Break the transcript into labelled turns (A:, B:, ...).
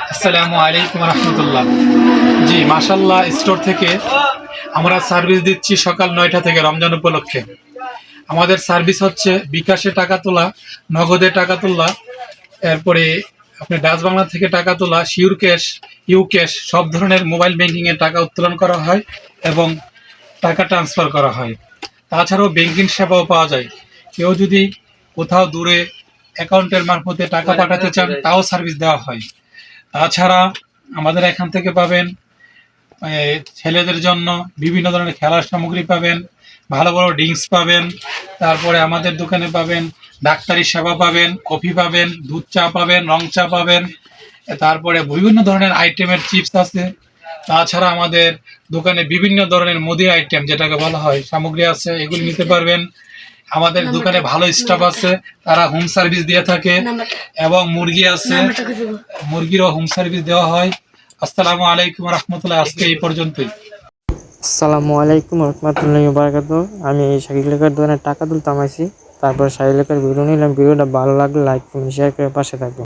A: আসসালামু আলাইকুম রহমতুল্লাহ। জি মাশাল্লাহ, স্টোর থেকে আমরা সার্ভিস দিচ্ছি সকাল 9টা থেকে রমজান উপলক্ষে। আমাদের সার্ভিস হচ্ছে বিকাশে টাকা তোলা, নগদে টাকা তোলা, এরপরে আপনি ডাচ বাংলা থেকে টাকা তোলা, শিওর ক্যাশ, ইউ ক্যাশ, সব ধরনের মোবাইল ব্যাংকিংয়ে টাকা উত্তোলন করা হয় এবং টাকা ট্রান্সফার করা হয়। তাছাড়াও ব্যাংকিং সেবাও পাওয়া যায়। কেউ যদি কোথাও দূরে অ্যাকাউন্টের মারফতে টাকা পাঠাতে চান, তাও সার্ভিস দেওয়া হয়। তাছাড়া আমাদের এখান থেকে পাবেন ছেলেদের জন্য বিভিন্ন ধরনের খেলার সামগ্রী পাবেন, ভালো ভালো ড্রিঙ্কস পাবেন। তারপরে আমাদের দোকানে পাবেন ডাক্তারি সেবা পাবেন, কফি পাবেন, দুধ চা পাবেন, রং চা পাবেন। তারপরে বিভিন্ন ধরনের আইটেমের চিপস আছে। তাছাড়া আমাদের দোকানে বিভিন্ন ধরনের মুদি আইটেম যেটাকে বলা হয় সামগ্রী আছে, এগুলি নিতে পারবেন। আমাদের দোকানে ভালো স্টাফ আছে, তারা হোম সার্ভিস দিয়ে থাকে এবং মুরগি আছে, মুরগিরও হোম সার্ভিস দেওয়া হয়। আসসালামু আলাইকুম রহমতুল্লাহ। আজকে এই পর্যন্তই।
B: আসসালামু আলাইকুম রহমতুল্লাহি বারাকাতুহু। আমি শাকিল লেখার দোকানে টাকা তুলতাম আইছি, তারপর শাকিল লেখার ভিডিও নিলাম। ভিডিওটা ভালো লাগলে লাইক কমেন্ট শেয়ার করে পাশে থাকবেন।